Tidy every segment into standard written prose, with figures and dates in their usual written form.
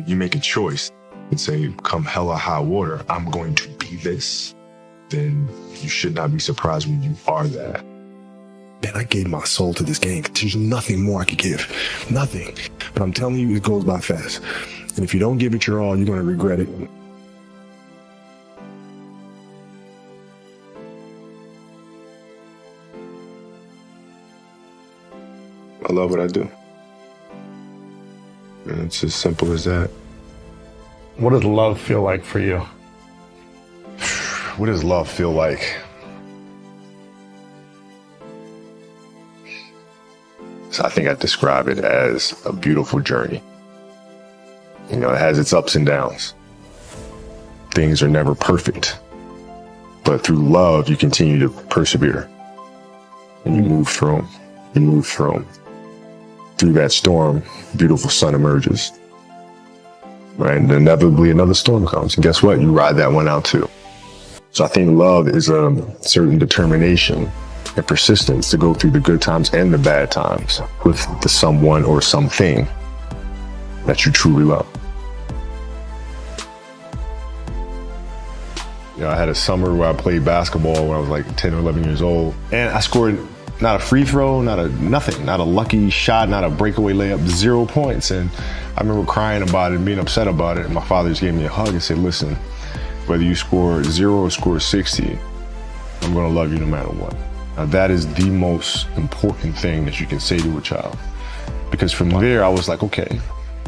You make a choice and say, come hell or high water, I'm going to be this, then you should not be surprised when you are that. Man, I gave my soul to this game. There's nothing more I could give. Nothing. But I'm telling you, it goes by fast. And if you don't give it your all, you're going to regret it. I love what I do. And it's as simple as that. What does love feel like for you? What does love feel like? So I think I describe it as a beautiful journey. You know, it has its ups and downs. Things are never perfect. But through love, you continue to persevere. And you move through them. You move through them. Through that storm, beautiful sun emerges. Right? And inevitably another storm comes. And guess what? You ride that one out too. So I think love is a certain determination and persistence to go through the good times and the bad times with the someone or something that you truly love. You know, I had a summer where I played basketball when I was like 10 or 11 years old, and I scored not a free throw, nothing, not a lucky shot, not a breakaway layup, 0 points. And I remember crying about it and being upset about it. And my father just gave me a hug and said, listen, whether you score 0 or score 60, I'm gonna love you no matter what. Now that is the most important thing that you can say to a child. Because from there, I was like, okay,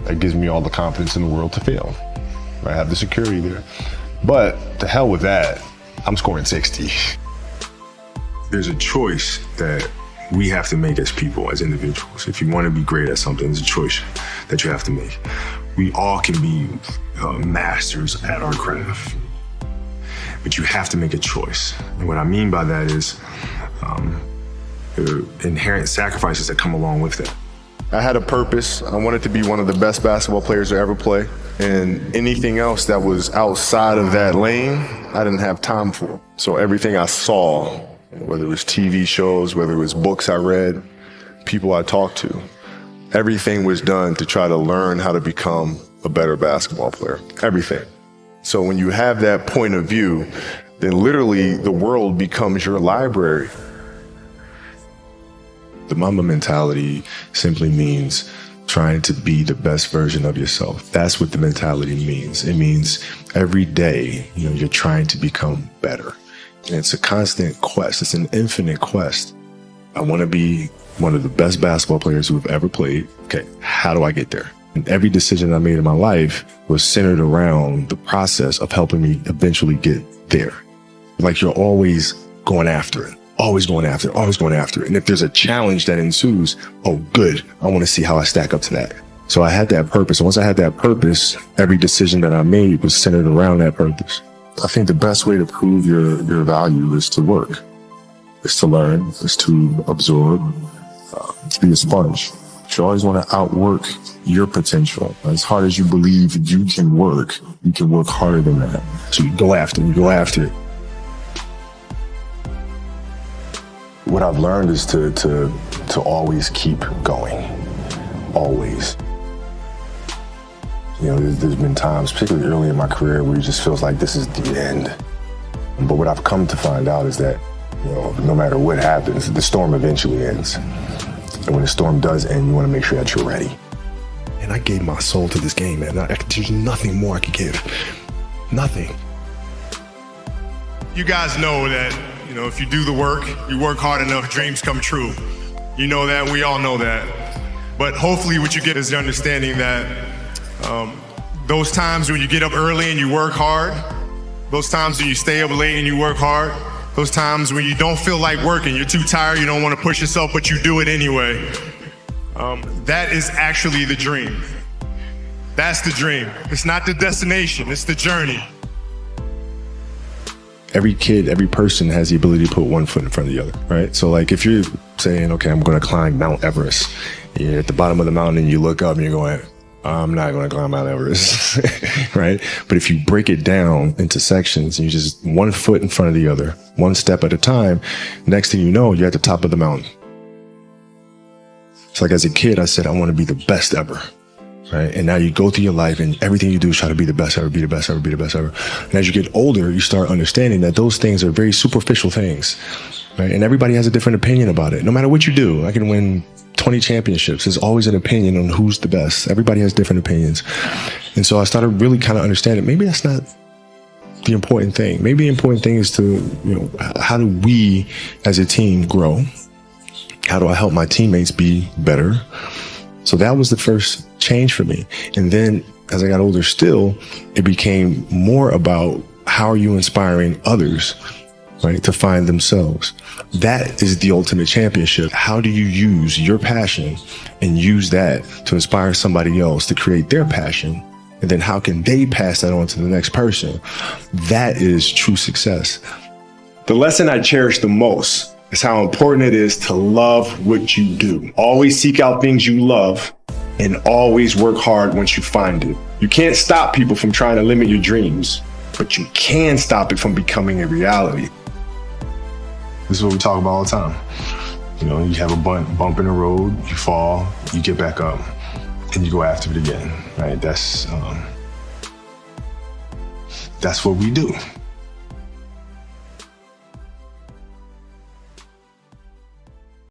that gives me all the confidence in the world to fail. I have the security there. But to hell with that, I'm scoring 60. There's a choice that we have to make as people, as individuals. If you want to be great at something, there's a choice that you have to make. We all can be masters at our craft, but you have to make a choice. And what I mean by that is the inherent sacrifices that come along with that. I had a purpose. I wanted to be one of the best basketball players to ever play. And anything else that was outside of that lane, I didn't have time for. So everything I saw, whether it was TV shows, whether it was books I read, people I talked to, everything was done to try to learn how to become a better basketball player. Everything. So when you have that point of view, then literally the world becomes your library. The Mamba mentality simply means trying to be the best version of yourself. That's what the mentality means. It means every day, you're trying to become better. And it's a constant quest. It's an infinite quest. I want to be one of the best basketball players who have ever played. Okay, how do I get there? And every decision I made in my life was centered around the process of helping me eventually get there. Like you're always going after it. Always going after it, always going after it. And if there's a challenge that ensues, oh, good, I want to see how I stack up to that. So I had that purpose. And once I had that purpose, every decision that I made was centered around that purpose. I think the best way to prove your value is to work, is to learn, is to absorb, to be a sponge. You always want to outwork your potential. As hard as you believe you can work harder than that. So you go after it. What I've learned is to always keep going, always. There's been times, particularly early in my career, where it just feels like this is the end. But what I've come to find out is that, no matter what happens, the storm eventually ends. And when the storm does end, you want to make sure that you're ready. And I gave my soul to this game, man. There's nothing more I could give. Nothing. You guys know that, if you do the work, you work hard enough, dreams come true. You know that, we all know that. But hopefully what you get is the understanding that those times when you get up early and you work hard, those times when you stay up late and you work hard, those times when you don't feel like working, you're too tired, you don't want to push yourself, but you do it anyway. That is actually the dream. That's the dream. It's not the destination, it's the journey. Every kid, every person has the ability to put one foot in front of the other, right? So like if you're saying, okay, I'm going to climb Mount Everest, you're at the bottom of the mountain and you look up and you're going, I'm not going to climb Mount Everest, right? But if you break it down into sections and you just one foot in front of the other, one step at a time, next thing you know, you're at the top of the mountain. It's like as a kid, I said, I want to be the best ever. right? And now you go through your life and everything you do is try to be the best ever, be the best ever, be the best ever. And as you get older, you start understanding that those things are very superficial things, right? And everybody has a different opinion about it. No matter what you do, I can win 20 championships. There's always an opinion on who's the best. Everybody has different opinions. And so I started really kind of understanding maybe that's not the important thing. Maybe the important thing is to, you know, how do we as a team grow? How do I help my teammates be better? So that was the first change for me. And then as I got older still, it became more about how are you inspiring others, right, to find themselves. That is the ultimate championship. How do you use your passion and use that to inspire somebody else to create their passion? And then how can they pass that on to the next person? That is true success. The lesson I cherish the most is how important it is to love what you do. Always seek out things you love and always work hard once you find it. You can't stop people from trying to limit your dreams, but you can stop it from becoming a reality. This is what we talk about all the time. You know, you have a bump in the road, you fall, you get back up, and you go after it again, right? That's what we do.